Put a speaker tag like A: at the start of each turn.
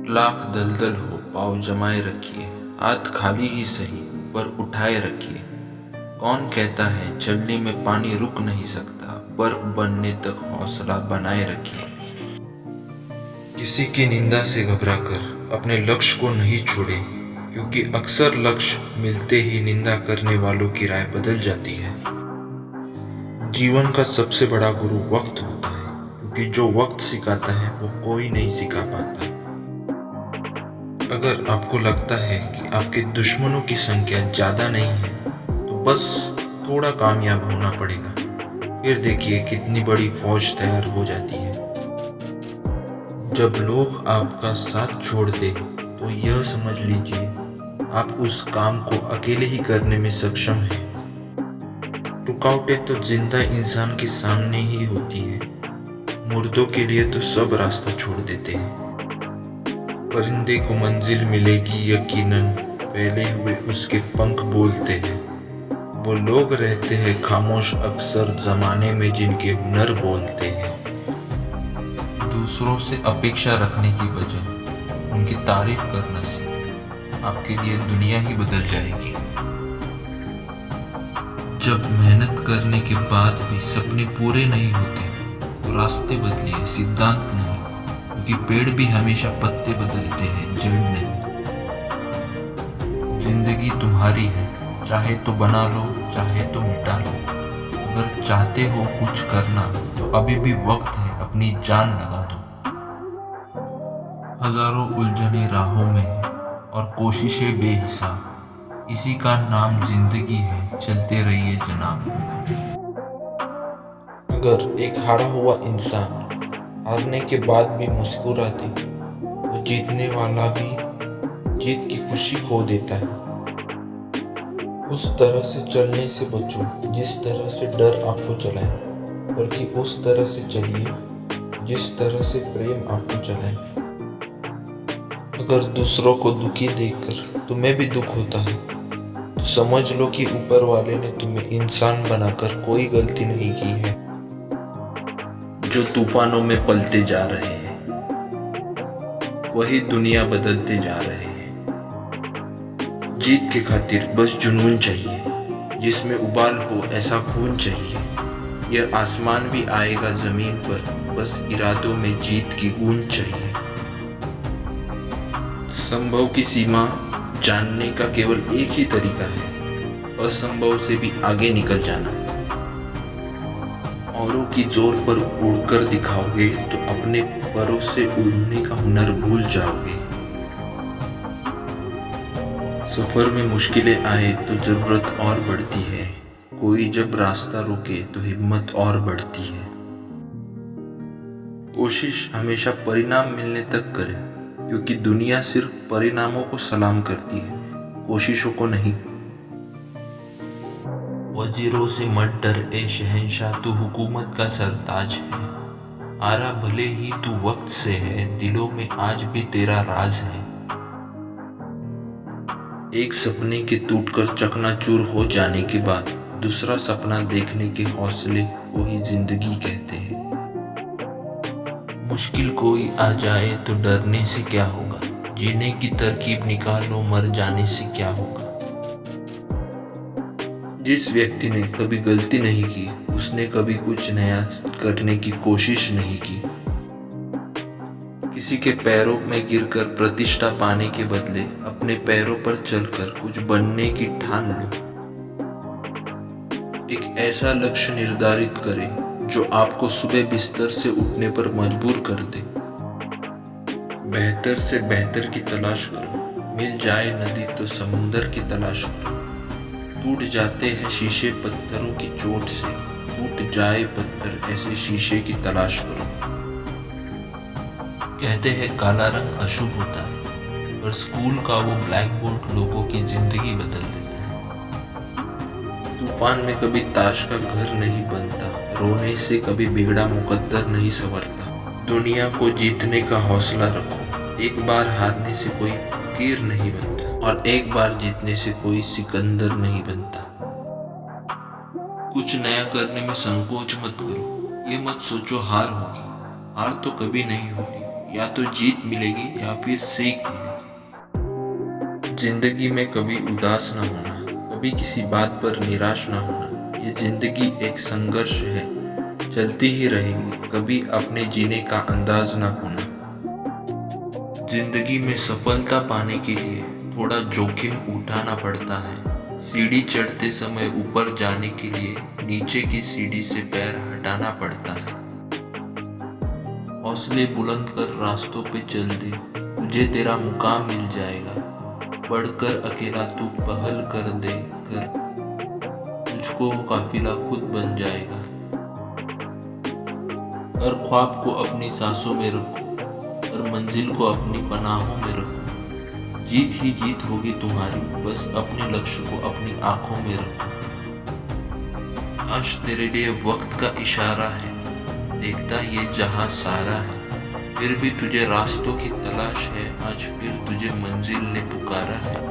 A: लाख दलदल हो पाँव जमाए रखिए, हाथ खाली ही सही पर उठाए रखिए। कौन कहता है चलने में पानी रुक नहीं सकता, बर्फ बनने तक हौसला बनाए रखिए। किसी की निंदा से घबराकर अपने लक्ष्य को नहीं छोड़े, क्योंकि अक्सर लक्ष्य मिलते ही निंदा करने वालों की राय बदल जाती है। जीवन का सबसे बड़ा गुरु वक्त होता है, क्योंकि जो वक्त सिखाता है वो कोई नहीं सिखा पाता। अगर आपको लगता है कि आपके दुश्मनों की संख्या ज्यादा नहीं है, तो बस थोड़ा कामयाब होना पड़ेगा, फिर देखिए कितनी बड़ी फौज तैयार हो जाती है। जब लोग आपका साथ छोड़ दे तो यह समझ लीजिए आप उस काम को अकेले ही करने में सक्षम हैं। रुकावटें तो जिंदा इंसान के सामने ही होती है, मुर्दों के लिए तो सब रास्ता छोड़ देते हैं। परिंदे को मंजिल मिलेगी यकीनन, फैले हुए उसके पंख बोलते हैं। वो लोग रहते हैं खामोश अक्सर जमाने में जिनके हुनर बोलते हैं। दूसरों से अपेक्षा रखने की बजाय उनकी तारीफ करने से आपके लिए दुनिया ही बदल जाएगी। जब मेहनत करने के बाद भी सपने पूरे नहीं होते तो रास्ते बदलिए, सिद्धांत नहीं, क्योंकि पेड़ भी हमेशा पत्ते बदलते हैं, जड़ नहीं। जिंदगी तुम्हारी है, चाहे तो बना लो चाहे तो मिटा लो। अगर चाहते हो कुछ करना तो अभी भी वक्त है, अपनी जान लगा दो। हजारों उलझने राहों में है और कोशिशें बेहिसाब, इसी का नाम जिंदगी है, चलते रहिए जनाब। अगर एक हारा हुआ इंसान हारने के बाद भी मुस्कुरा दे तो जीतने वाला भी जीत की खुशी खो देता है। उस तरह से चलने से बचो जिस तरह से डर आपको चलाए, बल्कि उस तरह से चलिए जिस तरह से प्रेम आपको चलाए। अगर दूसरों को दुखी देखकर तुम्हें भी दुख होता है तो समझ लो कि ऊपर वाले ने तुम्हें इंसान बनाकर कोई गलती नहीं की है। जो तूफानों में पलते जा रहे हैं वही दुनिया बदलते जा रहे हैं। जीत के खातिर बस जुनून चाहिए, जिसमें उबाल हो ऐसा खून चाहिए। यह आसमान भी आएगा जमीन पर, बस इरादों में जीत की गूंज चाहिए। संभव की सीमा जानने का केवल एक ही तरीका है, असंभव से भी आगे निकल जाना। औरों की जोर पर उड़कर दिखाओगे तो अपने परों से उड़ने का हुनर भूल जाओगे। सफर में मुश्किलें आए तो जरूरत और बढ़ती है, कोई जब रास्ता रोके तो हिम्मत और बढ़ती है। कोशिश हमेशा परिणाम मिलने तक करें, क्योंकि दुनिया सिर्फ परिणामों को सलाम करती है, कोशिशों को नहीं। वजीरों से मत डर ए शहंशाह, तू हुकूमत का सरताज है। आरा भले ही तू वक्त से है, दिलों में आज भी तेरा राज है। एक सपने के टूटकर चकनाचूर हो जाने के बाद दूसरा सपना देखने के हौसले को ही जिंदगी कहते हैं। मुश्किल कोई आ जाए तो डरने से क्या होगा, जीने की तरकीब निकालो, मर जाने से क्या होगा। जिस व्यक्ति ने कभी गलती नहीं की उसने कभी कुछ नया करने की कोशिश नहीं की। किसी के पैरों में गिरकर प्रतिष्ठा पाने के बदले अपने पैरों पर चलकर कुछ बनने की ठान लो। एक ऐसा लक्ष्य निर्धारित करें जो आपको सुबह बिस्तर से उठने पर मजबूर कर दे। बेहतर से बेहतर की तलाश करो, मिल जाए नदी तो समुंदर की तलाश करो। टूट जाते हैं शीशे पत्थरों की चोट से, टूट जाए पत्थर ऐसे शीशे की तलाश करो। कहते हैं काला रंग अशुभ होता है, पर स्कूल का वो ब्लैक बोर्ड लोगों की जिंदगी बदल देता है। तूफान में कभी ताश का घर नहीं बनता, रोने से कभी बिगड़ा मुकद्दर नहीं संवरता। दुनिया को जीतने का हौसला रखो, एक बार हारने से कोई फकीर नहीं बनता और एक बार जीतने से कोई सिकंदर नहीं बनता। कुछ नया करने में संकोच मत करो, ये मत सोचो हार होगी, हार तो कभी नहीं होती, या तो जीत मिलेगी या फिर सीख मिलेगी। जिंदगी में कभी उदास ना होना, कभी किसी बात पर निराश ना होना। ये जिंदगी एक संघर्ष है, चलती ही रहेगी, कभी अपने जीने का अंदाज ना खोना। जिंदगी में सफलता पाने के लिए थोड़ा जोखिम उठाना पड़ता है। सीढ़ी चढ़ते समय ऊपर जाने के लिए नीचे की सीढ़ी से पैर हटाना पड़ता है। हौसले बुलंद कर रास्तों पे चल दे, तुझे तेरा मुकाम मिल जाएगा। बढ़कर अकेला तू पहल कर दे कर, तुझको काफिला खुद बन जाएगा। हर ख्वाब को अपनी सांसों में रखो, हर मंजिल को अपनी पनाहों में रखो। जीत ही जीत होगी तुम्हारी, बस अपने लक्ष्य को अपनी आंखों में रखो। आज तेरे लिए वक्त का इशारा है, देखता ये जहां सारा है। फिर भी तुझे रास्तों की तलाश है, आज फिर तुझे मंजिल ने पुकारा है।